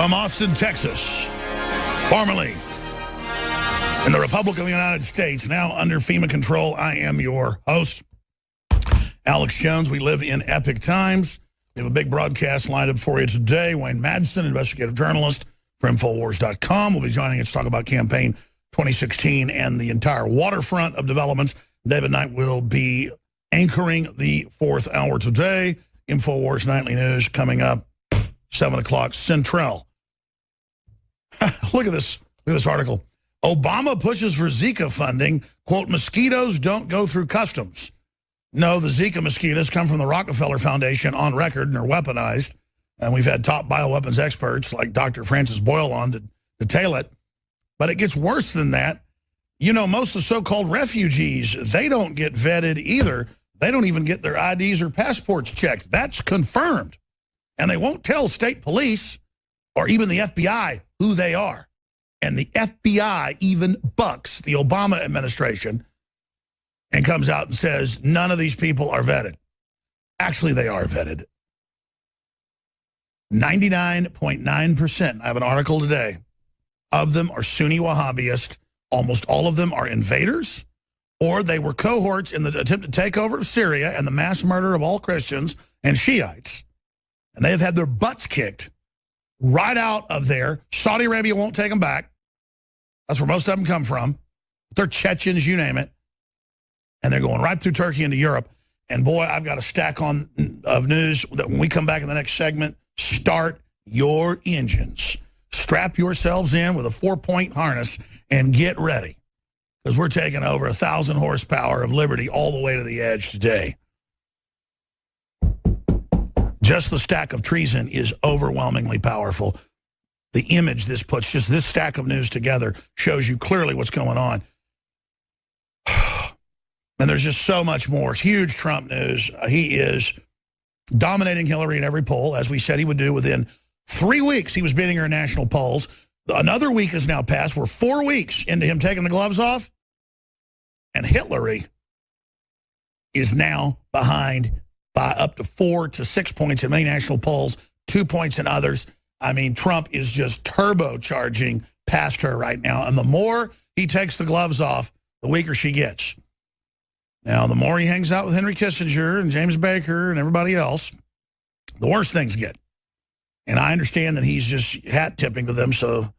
From Austin, Texas, formerly in the Republic of the United States, now under FEMA control, I am your host, Alex Jones. We live in epic times. We have a big broadcast lined up for you today. Wayne Madsen, investigative journalist for Infowars.com, will be joining us to talk about campaign 2016 and the entire waterfront of developments. David Knight will be anchoring the fourth hour today. Infowars Nightly News coming up 7 o'clock Central. Look at this article. Obama pushes for Zika funding. Quote, mosquitoes don't go through customs. No, the Zika mosquitoes come from the Rockefeller Foundation on record and are weaponized. And we've had top bioweapons experts like Dr. Francis Boyle on to detail it. But it gets worse than that. You know, most of the so-called refugees, they don't get vetted either. They don't even get their IDs or passports checked. That's confirmed. And they won't tell state police or even the FBI who they are. And the FBI even bucks the Obama administration and comes out and says none of these people are vetted. Actually, they are vetted. 99.9%, I have an article today, of them are Sunni Wahhabist. Almost all of them are invaders, or they were cohorts in the attempted takeover of Syria and the mass murder of all Christians and Shiites. And they have had their butts kicked right out of there. Saudi Arabia won't take them back. That's where most of them come from. They're Chechens, you name it. And they're going right through Turkey into Europe. And boy, I've got a stack of news that when we come back in the next segment, start your engines. Strap yourselves in with a 4-point harness and get ready. Because we're taking over 1,000 horsepower of liberty all the way to the edge today. Just the stack of treason is overwhelmingly powerful. The image this puts, just this stack of news together, shows you clearly what's going on. And there's just so much more. Huge Trump news. He is dominating Hillary in every poll, as we said he would do. Within 3 weeks, he was beating her in national polls. Another week has now passed. We're 4 weeks into him taking the gloves off. And Hillary is now behind by up to 4 to 6 points in many national polls, 2 points in others. I mean, Trump is just turbocharging past her right now. And the more he takes the gloves off, the weaker she gets. Now, the more he hangs out with Henry Kissinger and James Baker and everybody else, the worse things get. And I understand that he's just hat-tipping to them so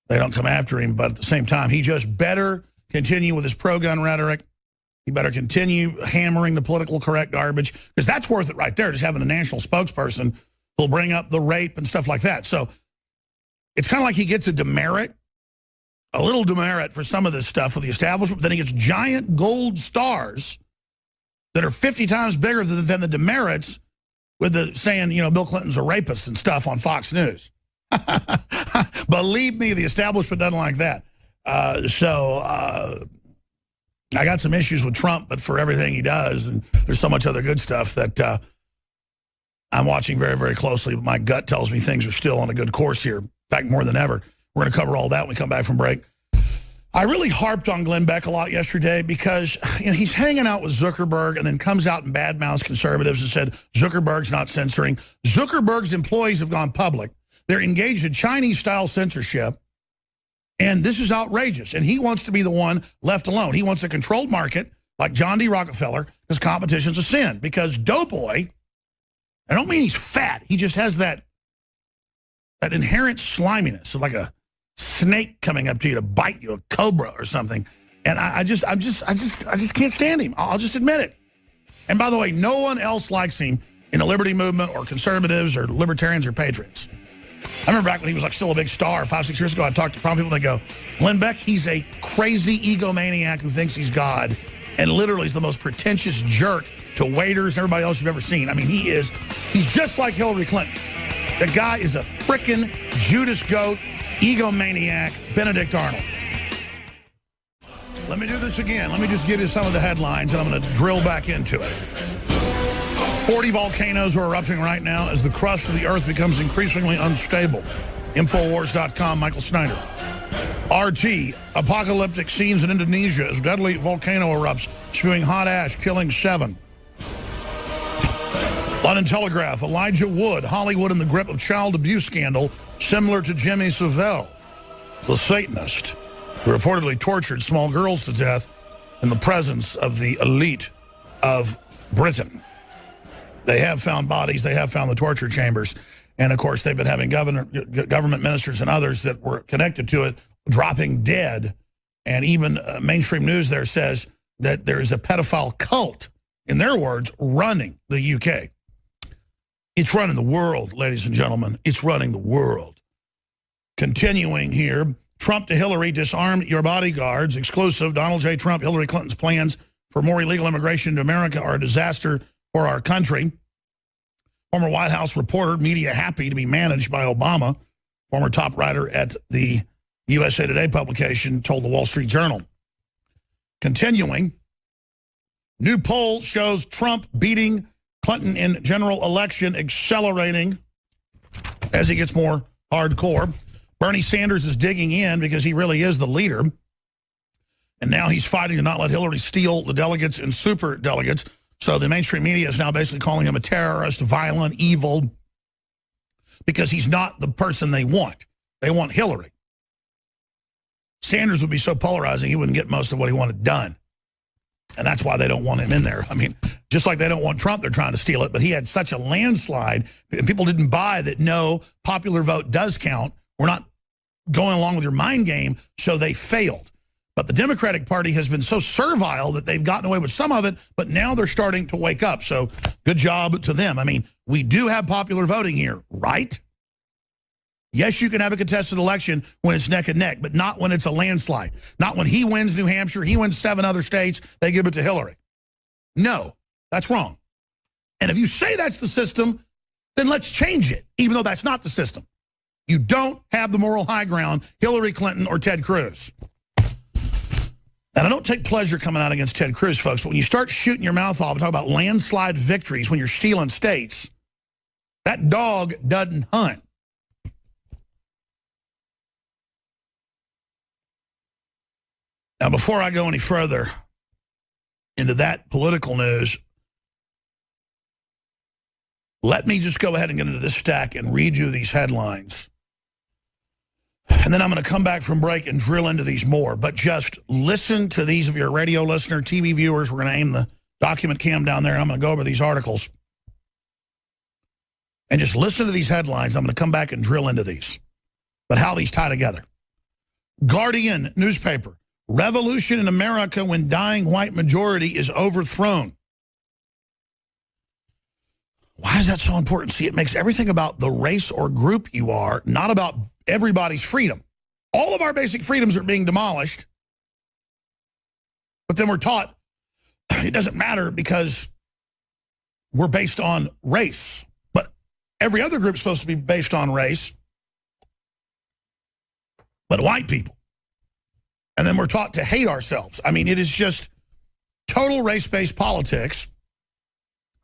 they don't come after him. But at the same time, he just better continue with his pro-gun rhetoric. He better continue hammering the political correct garbage, because that's worth it right there, just having a national spokesperson who'll bring up the rape and stuff like that. So it's kind of like he gets a demerit, a little demerit for some of this stuff with the establishment. Then he gets giant gold stars that are 50 times bigger than the demerits with the saying, you know, Bill Clinton's a rapist and stuff on Fox News. Believe me, the establishment doesn't like that. I got some issues with Trump, but for everything he does, and there's so much other good stuff that I'm watching very, very closely. But my gut tells me things are still on a good course here. In fact, more than ever. We're going to cover all that when we come back from break. I really harped on Glenn Beck a lot yesterday because, you know, he's hanging out with Zuckerberg and then comes out and badmouths conservatives and said Zuckerberg's not censoring. Zuckerberg's employees have gone public. They're engaged in Chinese-style censorship. And this is outrageous. And he wants to be the one left alone. He wants a controlled market like John D. Rockefeller, because competition's a sin. Because Doughboy, I don't mean he's fat. He just has that inherent sliminess, like a snake coming up to you to bite you, a cobra or something. And I just can't stand him. I'll just admit it. And by the way, no one else likes him in the liberty movement or conservatives or libertarians or patriots. I remember back when he was like still a big star 5-6 years ago, I talked to prom people and they go, Glenn Beck, he's a crazy egomaniac who thinks he's God and literally is the most pretentious jerk to waiters and everybody else you've ever seen. I mean, he's just like Hillary Clinton. The guy is a frickin' Judas goat, egomaniac, Benedict Arnold. Let me do this again. Let me just give you some of the headlines and I'm going to drill back into it. 40 volcanoes are erupting right now as the crust of the earth becomes increasingly unstable. Infowars.com, Michael Snyder. RT, apocalyptic scenes in Indonesia as deadly volcano erupts, spewing hot ash, killing 7. London Telegraph, Elijah Wood, Hollywood in the grip of child abuse scandal, similar to Jimmy Savile, the Satanist, who reportedly tortured small girls to death in the presence of the elite of Britain. They have found bodies, they have found the torture chambers, and of course they've been having government ministers and others that were connected to it dropping dead, and even mainstream news there says that there is a pedophile cult, in their words, running the UK. It's running the world, ladies and gentlemen. It's running the world. Continuing here, Trump to Hillary, disarmed your bodyguards. Exclusive, Donald J. Trump, Hillary Clinton's plans for more illegal immigration to America are a disaster for our country. Former White House reporter, media happy to be managed by Obama. Former top writer at the USA Today publication told the Wall Street Journal. Continuing, new poll shows Trump beating Clinton in general election, accelerating as he gets more hardcore. Bernie Sanders is digging in because he really is the leader. And now he's fighting to not let Hillary steal the delegates and super delegates. So the mainstream media is now basically calling him a terrorist, violent, evil, because he's not the person they want. They want Hillary. Sanders would be so polarizing, he wouldn't get most of what he wanted done. And that's why they don't want him in there. I mean, just like they don't want Trump, they're trying to steal it. But he had such a landslide, and people didn't buy that, no, popular vote does count. We're not going along with your mind game, so they failed. But the Democratic Party has been so servile that they've gotten away with some of it, but now they're starting to wake up. So good job to them. I mean, we do have popular voting here, right? Yes, you can have a contested election when it's neck and neck, but not when it's a landslide. Not when he wins New Hampshire, he wins 7 other states, they give it to Hillary. No, that's wrong. And if you say that's the system, then let's change it, even though that's not the system. You don't have the moral high ground, Hillary Clinton or Ted Cruz. And I don't take pleasure coming out against Ted Cruz, folks, but when you start shooting your mouth off and talk about landslide victories when you're stealing states, that dog doesn't hunt. Now, before I go any further into that political news, let me just go ahead and get into this stack and read you these headlines. And then I'm going to come back from break and drill into these more. But just listen to these of your radio listener, TV viewers. We're going to aim the document cam down there, and I'm going to go over these articles. And just listen to these headlines. I'm going to come back and drill into these. But how these tie together. Guardian newspaper. Revolution in America when dying white majority is overthrown. Why is that so important? See, it makes everything about the race or group you are, not about everybody's freedom. All of our basic freedoms are being demolished. But then we're taught it doesn't matter because we're based on race. But every other group is supposed to be based on race. But white people. And then we're taught to hate ourselves. I mean, it is just total race-based politics,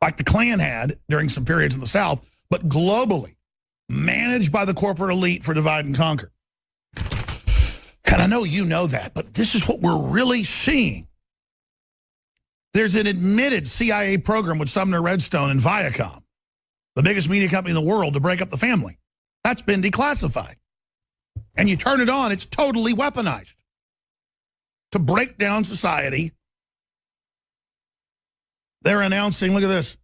like the Klan had during some periods in the South, but globally, managed by the corporate elite for divide and conquer. And I know you know that, but this is what we're really seeing. There's an admitted CIA program with Sumner Redstone and Viacom, the biggest media company in the world, to break up the family. That's been declassified. And you turn it on, it's totally weaponized to break down society. They're announcing, look at this,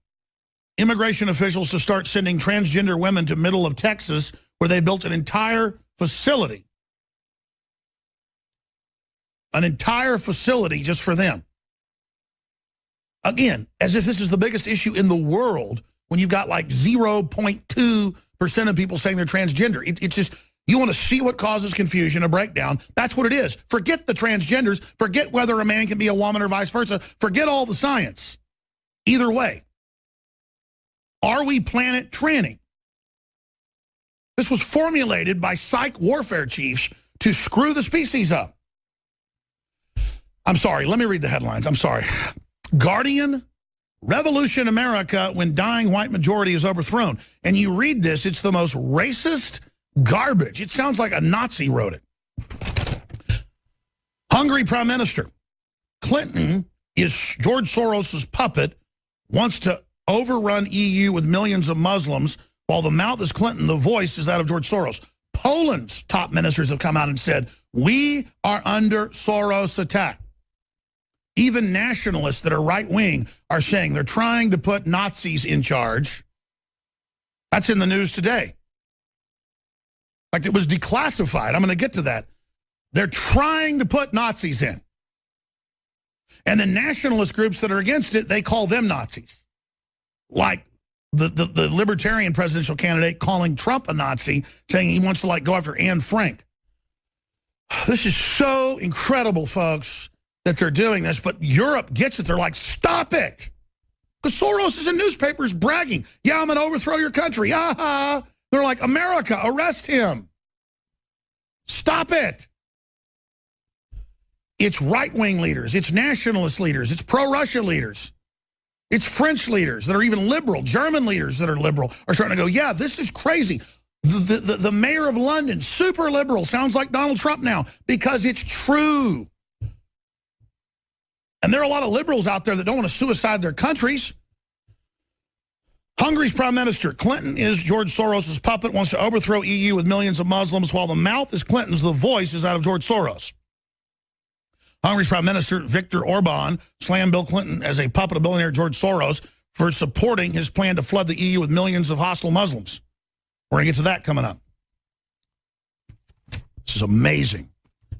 immigration officials to start sending transgender women to middle of Texas, where they built an entire facility. An entire facility just for them. Again, as if this is the biggest issue in the world when you've got like 0.2% of people saying they're transgender. It's just, you want to see what causes confusion, a breakdown. That's what it is. Forget the transgenders. Forget whether a man can be a woman or vice versa. Forget all the science. Either way. Are we planet tranning? This was formulated by psych warfare chiefs to screw the species up. I'm sorry, let me read the headlines. I'm sorry. Guardian, Revolution America when dying white majority is overthrown. And you read this, it's the most racist garbage. It sounds like a Nazi wrote it. Hungry Prime Minister. Clinton is George Soros's puppet, wants to overrun EU with millions of Muslims, while the mouth is Clinton, the voice is that of George Soros. Poland's top ministers have come out and said, we are under Soros attack. Even nationalists that are right-wing are saying they're trying to put Nazis in charge. That's in the news today. In fact, it was declassified. I'm going to get to that. They're trying to put Nazis in. And the nationalist groups that are against it, they call them Nazis. Like the libertarian presidential candidate calling Trump a Nazi, saying he wants to like go after Anne Frank. This is so incredible, folks, that they're doing this. But Europe gets it. They're like, stop it. Because Soros is in newspapers bragging, yeah, I'm going to overthrow your country. Aha. They're like, America, arrest him. Stop it. It's right-wing leaders. It's nationalist leaders. It's pro-Russia leaders. It's French leaders that are even liberal. German leaders that are liberal are starting to go, yeah, this is crazy. The mayor of London, super liberal, sounds like Donald Trump now because it's true. And there are a lot of liberals out there that don't want to suicide their countries. Hungary's prime minister, Clinton is George Soros' puppet, wants to overthrow EU with millions of Muslims, while the mouth is Clinton's, the voice is out of George Soros. Hungary's prime minister, Viktor Orban, slammed Bill Clinton as a puppet of billionaire George Soros for supporting his plan to flood the EU with millions of hostile Muslims. We're going to get to that coming up. This is amazing.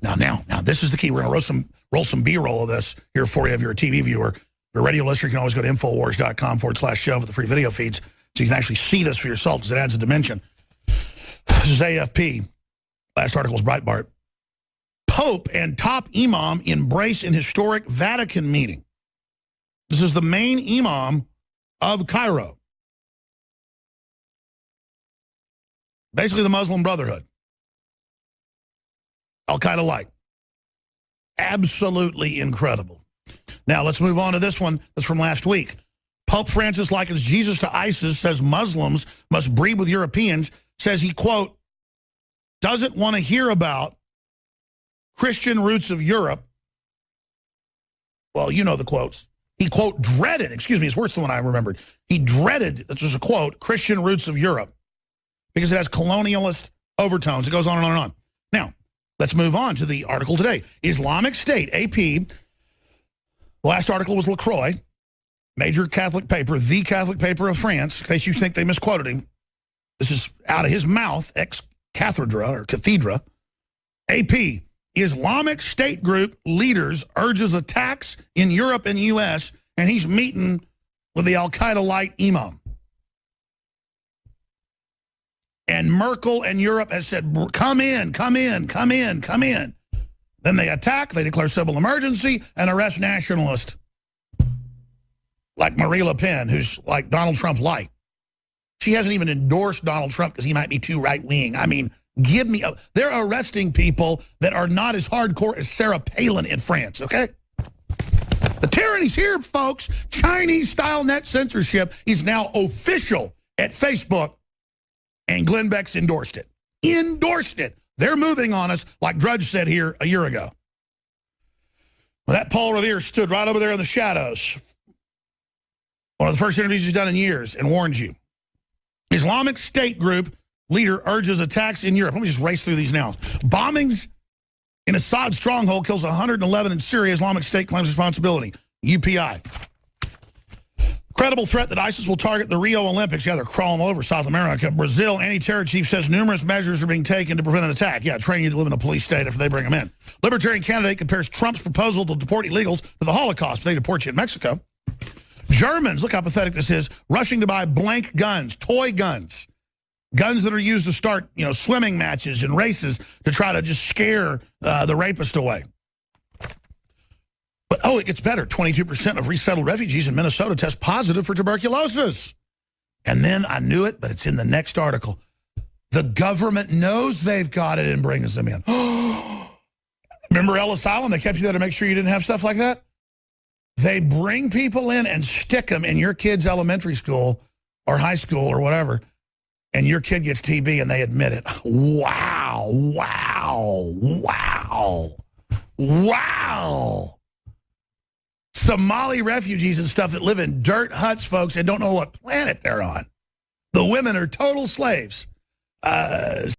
Now, this is the key. We're going to roll some B-roll of this here for you if you're a TV viewer. If you're a radio listener, you can always go to Infowars.com/show for the free video feeds so you can actually see this for yourself because it adds a dimension. This is AFP. Last article is Breitbart. Pope and top imam embrace an historic Vatican meeting. This is the main imam of Cairo. Basically the Muslim Brotherhood. Al-Qaeda-like. Absolutely incredible. Now, let's move on to this one that's from last week. Pope Francis likens Jesus to ISIS, says Muslims must breed with Europeans, says he, quote, doesn't want to hear about Christian roots of Europe. Well, you know the quotes. He, quote, dreaded, excuse me, it's worse than what I remembered. He dreaded, this was a quote, Christian roots of Europe because it has colonialist overtones. It goes on and on and on. Now, let's move on to the article today. Islamic State, AP. The last article was LaCroix, major Catholic paper, the Catholic paper of France, in case you think they misquoted him. This is out of his mouth, ex-cathedra or cathedra. AP, Islamic State group leaders urges attacks in Europe and U.S., and he's meeting with the Al-Qaeda-light imam. And Merkel and Europe has said, come in, come in, come in, come in. Then they attack, they declare civil emergency, and arrest nationalists like Marie Le Pen, who's like Donald Trump light. She hasn't even endorsed Donald Trump because he might be too right-wing. I mean, give me a... They're arresting people that are not as hardcore as Sarah Palin in France, okay? The tyranny's here, folks. Chinese-style net censorship is now official at Facebook, and Glenn Beck's endorsed it. Endorsed it. They're moving on us, like Drudge said here a year ago. Well, that Paul Revere stood right over there in the shadows. One of the first interviews he's done in years, and warned you. Islamic State group leader urges attacks in Europe. Let me just race through these now. Bombings in Assad stronghold kills 111 in Syria. Islamic State claims responsibility. UPI. Credible threat that ISIS will target the Rio Olympics. Yeah, they're crawling all over South America. Brazil anti-terror chief says numerous measures are being taken to prevent an attack. Yeah, train you to live in a police state after they bring them in. Libertarian candidate compares Trump's proposal to deport illegals to the Holocaust, but they deport you in Mexico. Germans, look how pathetic this is, rushing to buy blank guns, toy guns. Guns that are used to start, swimming matches and races to try to just scare the rapist away. But, it gets better. 22% of resettled refugees in Minnesota test positive for tuberculosis. And then I knew it, but it's in the next article. The government knows they've got it and brings them in. Remember Ellis Island? They kept you there to make sure you didn't have stuff like that? They bring people in and stick them in your kid's elementary school or high school or whatever, and your kid gets TB and they admit it. Wow, wow, wow, wow. Somali refugees and stuff that live in dirt huts, folks, and don't know what planet they're on. The women are total slaves.